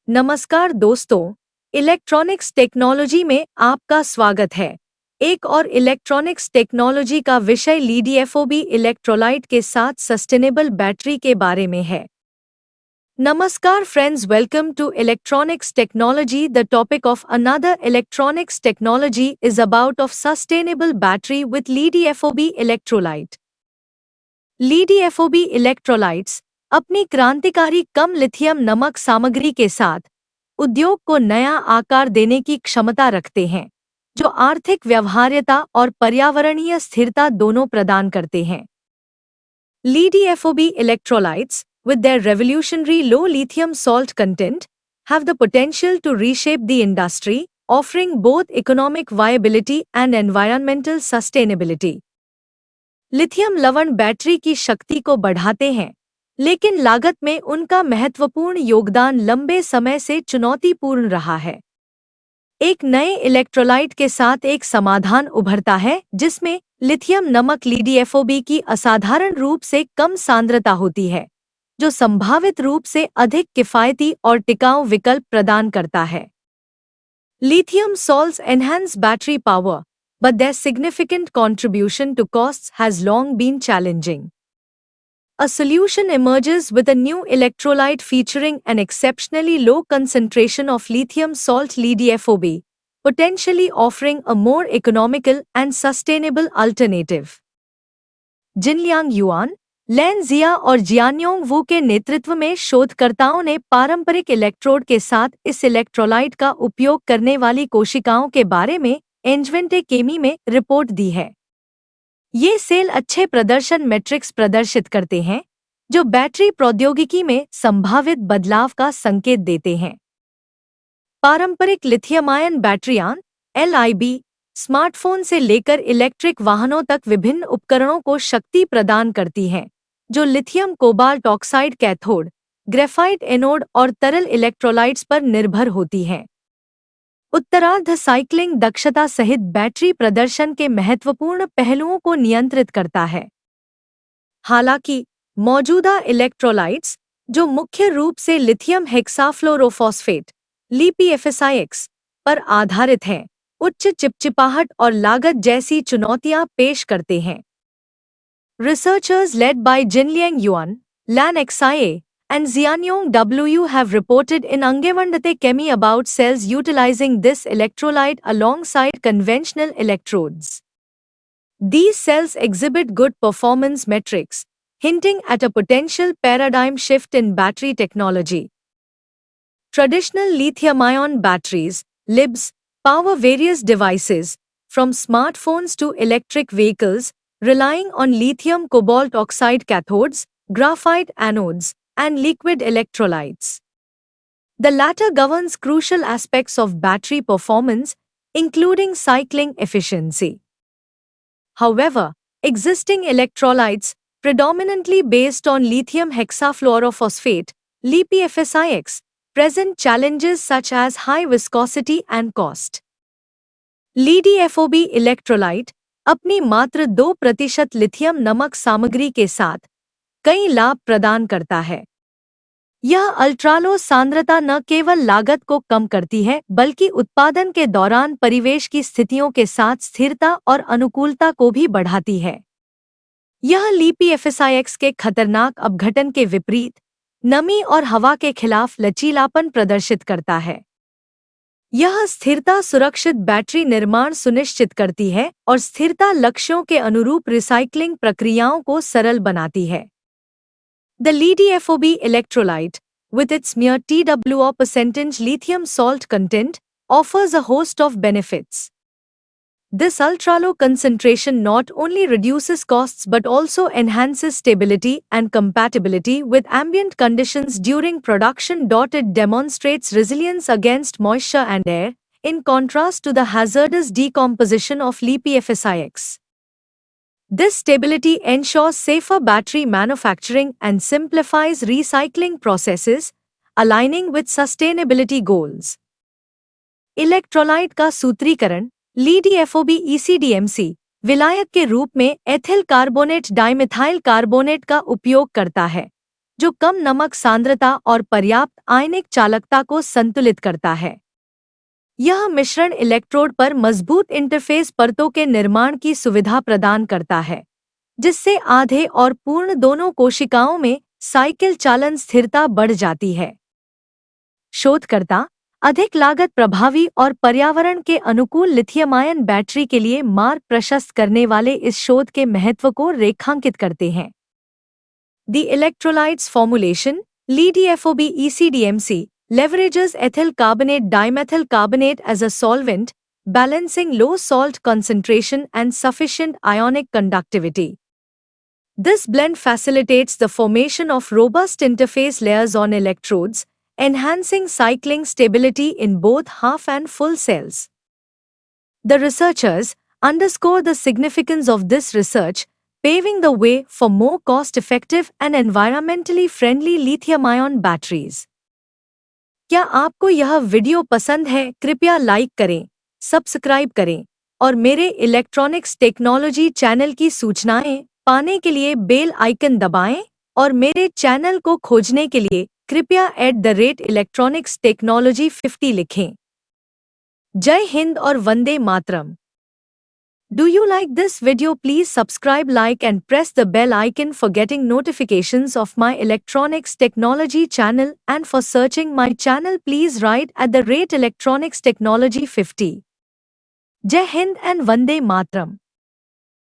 नमस्कार दोस्तों, electronics technology में आपका स्वागत है। एक और इलेक्ट्रॉनिक्स टेक्नोलॉजी का विषय LiDFOB इलेक्ट्रोलाइट के साथ सस्टेनेबल बैटरी के बारे में है। नमस्कार friends, welcome to electronics technology. The topic of another electronics technology is about of sustainable battery with LiDFOB electrolyte. LiDFOB electrolytes अपनी क्रांतिकारी कम लिथियम नमक सामग्री के साथ उद्योग को नया आकार देने की क्षमता रखते हैं, जो आर्थिक व्यवहार्यता और पर्यावरणीय स्थिरता दोनों प्रदान करते हैं। LiDFOB electrolytes, with their revolutionary low lithium salt content, have the potential to reshape the industry, offering both economic viability and environmental sustainability. Lithium लवण बैटरी की शक्ति को बढ़ाते हैं, लेकिन लागत में उनका महत्वपूर्ण योगदान लंबे समय से चुनौतीपूर्ण रहा है। एक नए इलेक्ट्रोलाइट के साथ एक समाधान उभरता है जिसमें लिथियम नमक LiDFOB की असाधारण रूप से कम सांद्रता होती है, जो संभावित रूप से अधिक किफायती और टिकाऊ विकल्प प्रदान करता है। Lithium salts enhance battery power, but their significant contribution to costs has long been challenging. A solution emerges with a new electrolyte featuring an exceptionally low concentration of lithium salt LiDFOB, potentially offering a more economical and sustainable alternative. Jinliang Yuan, Lan Jia और Jianyong वू के नेतृत्व में शोधकर्ताओं ने पारंपरिक electrode के साथ इस इलेक्ट्रोलाइट का उपयोग करने वाली कोशिकाओं के बारे में एंजवेंटे केमी में रिपोर्ट दी है। ये सेल अच्छे प्रदर्शन मैट्रिक्स प्रदर्शित करते हैं, जो बैटरी प्रौद्योगिकी में संभावित बदलाव का संकेत देते हैं। पारंपरिक लिथियम आयन बैटरियां LIB स्मार्टफोन से लेकर इलेक्ट्रिक वाहनों तक विभिन्न उपकरणों को शक्ति प्रदान करती हैं, जो lithium cobalt oxide cathode, graphite anode और तरल इलेक्ट्रोलाइट्स पर निर्भर होती हैं। उत्तरार्ध साइक्लिंग दक्षता सहित बैटरी प्रदर्शन के महत्वपूर्ण पहलुओं को नियंत्रित करता है। हालांकि मौजूदा इलेक्ट्रोलाइट्स, जो मुख्य रूप से लिथियम हेक्साफ्लोरोफॉस्फेट LiPFSIX पर आधारित हैं, उच्च चिपचिपाहट और लागत जैसी चुनौतियां पेश करते हैं। Researchers led by Jinliang Yuan, Lan Xia, and Jianyong Wu have reported in Angewandate Chemi about cells utilizing this electrolyte alongside conventional electrodes. These cells exhibit good performance metrics, hinting at a potential paradigm shift in battery technology. Traditional lithium-ion batteries, LIBs, power various devices, from smartphones to electric vehicles, relying on lithium cobalt oxide cathodes, graphite anodes, and liquid electrolytes. The latter governs crucial aspects of battery performance, including cycling efficiency. However, existing electrolytes, predominantly based on lithium hexafluorophosphate LiPFSIX, present challenges such as high viscosity and cost. LiDFOB electrolyte अपनी मात्र 2% lithium नमक सामग्री के साथ कई लाभ प्रदान करता है। यह अल्ट्रालो सांद्रता न केवल लागत को कम करती है, बल्कि उत्पादन के दौरान परिवेश की स्थितियों के साथ स्थिरता और अनुकूलता को भी बढ़ाती है। यह LiPFSIX के खतरनाक अपघटन के विपरीत नमी और हवा के खिलाफ लचीलापन प्रदर्शित करता है। यह स्थिरता सुरक्षित बैटरी निर्माण सुनिश्चित करती है और स्थिरता लक्ष्यों के अनुरूप रिसाइक्लिंग प्रक्रियाओं को सरल बनाती है। The LiDFOB electrolyte, with its mere TWO% lithium salt content, offers a host of benefits. This ultra-low concentration not only reduces costs but also enhances stability and compatibility with ambient conditions during production. It demonstrates resilience against moisture and air, in contrast to the hazardous decomposition of LiPFSIX. This stability ensures safer battery manufacturing and simplifies recycling processes, aligning with sustainability goals. Electrolyte का सूत्रीकरण LiDFOB ECDMC विलायक के रूप में ethyl carbonate dimethyl carbonate का उपयोग करता है, जो कम नमक सांद्रता और पर्याप्त आयनिक चालकता को संतुलित करता है। यह मिश्रण इलेक्ट्रोड पर मजबूत इंटरफेस परतों के निर्माण की सुविधा प्रदान करता है, जिससे आधे और पूर्ण दोनों कोशिकाओं में साइकिल चालन स्थिरता बढ़ जाती है। शोधकर्ता अधिक लागत प्रभावी और पर्यावरण के अनुकूल लिथियम आयन बैटरी के लिए मार्ग प्रशस्त करने वाले इस शोध के महत्व को रेखांकित करते हैं। The electrolytes formulation, LiDFOB ECDMC, leverages ethyl carbonate dimethyl carbonate as a solvent, balancing low salt concentration and sufficient ionic conductivity. This blend facilitates the formation of robust interface layers on electrodes, enhancing cycling stability in both half and full cells. The researchers underscore the significance of this research, paving the way for more cost-effective and environmentally friendly lithium-ion batteries. क्या आपको यह video पसंद है? कृपया like करें, subscribe करें और मेरे इलेक्ट्रॉनिक्स टेक्नोलॉजी चैनल की सूचनाएं पाने के लिए बेल आइकन दबाएं और मेरे चैनल को खोजने के लिए कृपया @electronicsTechnology50 लिखें। जय हिंद और Vande Mataram. Do you like this video? Please subscribe, like and press the bell icon for getting notifications of my electronics technology channel, and for searching my channel please write @electronics technology 50. Jai Hind and Vande Matram.